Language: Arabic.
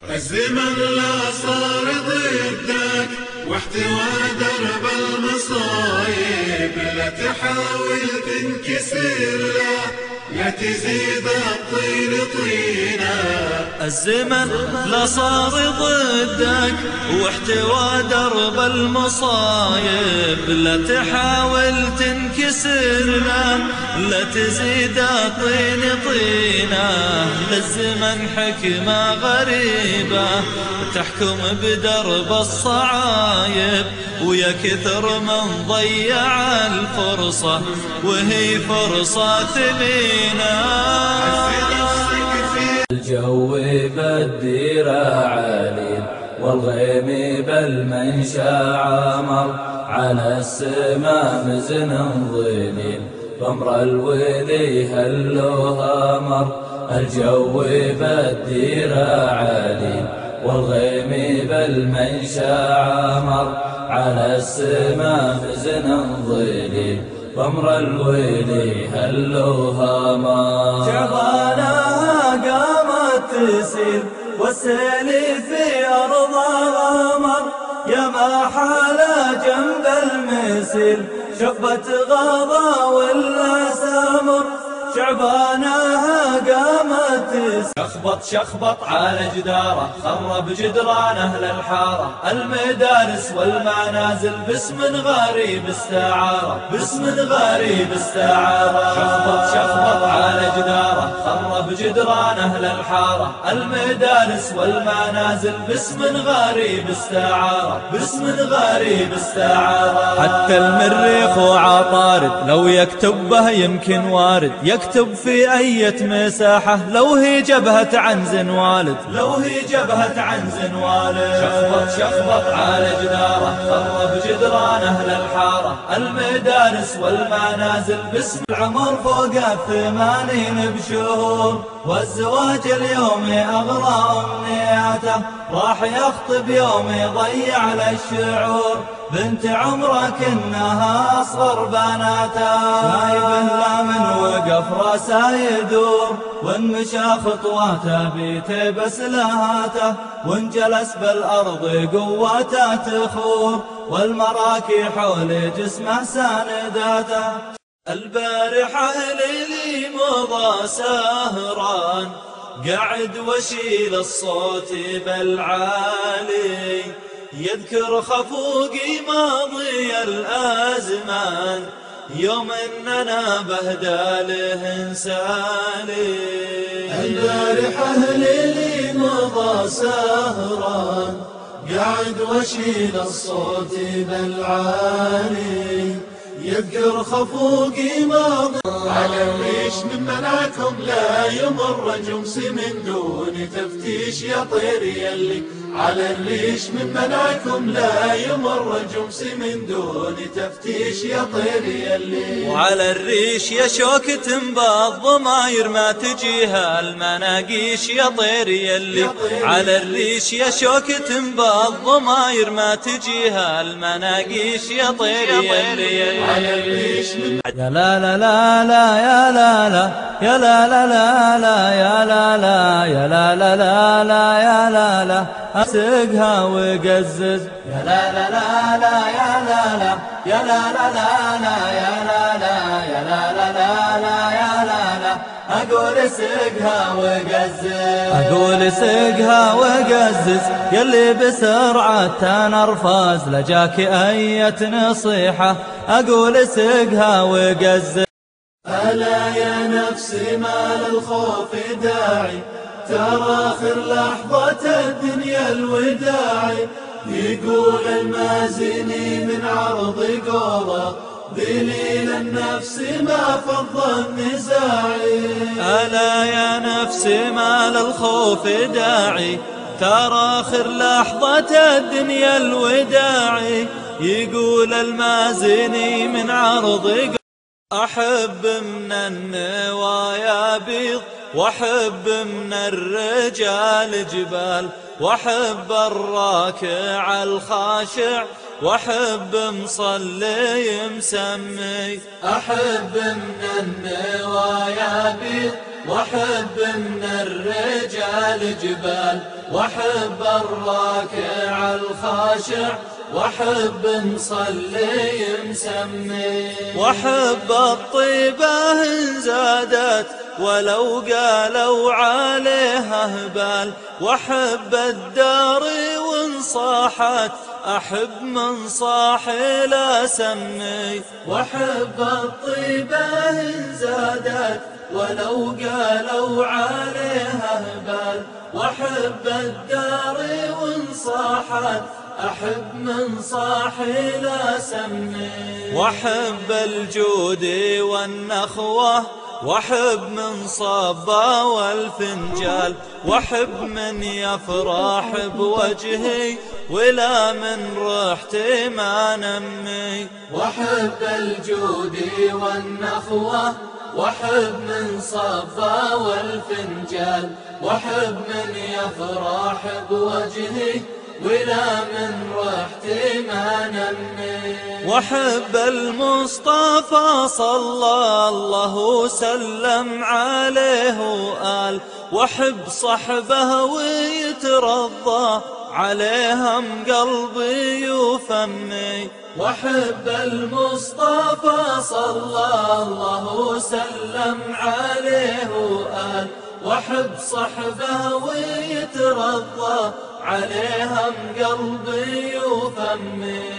الزمن لا صار ضدك واحتوى درب المصايب، لا تحاول تنكسر لا تزيد الطين طينا. الزمن لا صار ضدك واحتوى درب المصايب، لا تحاول تنكسر لا تزيد الطين طينا. للزمن حكمة غريبة تحكم بدرب الصعايب، ويا كثر من ضيع الفرصة وهي فرصة ثمينة. الجو بالديرة عالي والغيم بالمنشا عمر، على السما مزن ظليل بمر الولي هلوها مر. الجو بالديرة عالي والغيم بالمنشا عمر، على السما مزن ظليل بمر الولي هلوها مر. شعبانها قامت تسيل والسيل في أرضها غمر، يا ما حال جنب المسيل شقبة غضا ولا سمر. شعبانها قامت شخبط على جداره، خرب جدران أهل الحارة. المدارس والمنازل باسم غريب استعارة، باسم غريب استعارة. شخبط على جداره، خرب جدران أهل الحارة. المدارس والمنازل باسم غريب استعارة، باسم غريب استعارة. حتى المريخ وعطارد لو يكتب به يمكن وارد، يكتب في أية مساحة لو هي جبهة عنز والد، لو هي جبهة عنز والد. شخبط على جداره، خرب جدران أهل الحارة. المدارس والمنازل باسم العمر فوق 80 بشهور، والزواج اليوم أغلى أمنياته. راح يخطب يوم يضيع للشعور، بنت عمره كأنها أصغر بناته. ما يبلى من وقف راسه يدور، وان مشى خطواته بيته بسلهاته، وان جلس بالأرض قوته تخور، والمراكي حول جسمه سانداته. البارحة ليلي مضى سهران، قعد وشيل الصوت بالعالي، يذكر خفوقي ماضي الأزمان، يوم اننا بهداله انسالي. البارحة ليلي مضى سهران، قاعد واشيل الصوت بالعالي، يذكر خفوقي ماضي. على الريش من مناكم لا يمر جمس من دون تفتيش يا طير يلي. على الريش من مناكم لا يمر جمس من دون تفتيش يا طير يلي. وعلى الريش يا شوكة بالضماير ما تجيها المناقيش يا طير يلي. على الريش يا شوكة بالضماير ما تجيها المناقيش يا طير يلي. على الريش من يا لا لا لا لا يا لا لا يا لا لا لا لا يا لا لا يا لا لا لا لا يا لا لا أسقها وقزز. يا لا لا لا لا يا لا لا يا لا لا لا لا يا لا لا يا لا لا لا لا يا لا لا. أقول سقها وقزز، أقول سقها وقزز، يلي بسرعة تنرفز لجاك أية نصيحة. أقول سقها وقزز. ألا يا نفسي ما للخوف داعي، ترى آخر لحظة الدنيا الوداعي. يقول المازني من عرض قوله، ذليل النفس ما فض النزاعي. ألا يا نفسي ما للخوف داعي، ترى آخر لحظة الدنيا الوداعي. يقول المازني من عرض أحب من النوايا بيض، وأحب من الرجال جبال، وأحب الراكع الخاشع، وأحب مصلي مسمي. أحب من النوايا بيض، وأحب من الرجال جبال، وأحب الراكع الخاشع، وأحب نصلي مسمي، وأحب الطيبة إن زادت ولو قالوا عليها هبال، وأحب الدار وإن صاحت أحب من صاحي لا سمي، وأحب الطيبة إن زادت ولو قالوا عليها هبال، وأحب الدار وإن صاحت أحب من صاحي لا سمي، وأحب الجود والنخوة، وأحب من صبا والفنجال، وأحب من يفرح بوجهي ولا من رحتي ما نمي، وأحب الجود والنخوة، وأحب من صبا والفنجال، وأحب من يفرح بوجهي ولا من رحتي ما نمي، وأحب المصطفى صلى الله وسلم عليه وآل، وأحب صحبه ويترضى عليهم قلبي وفمي، وأحب المصطفى صلى الله وسلم عليه وآل، وأحب صحبه ويترضى عليهم قلبي وفمي.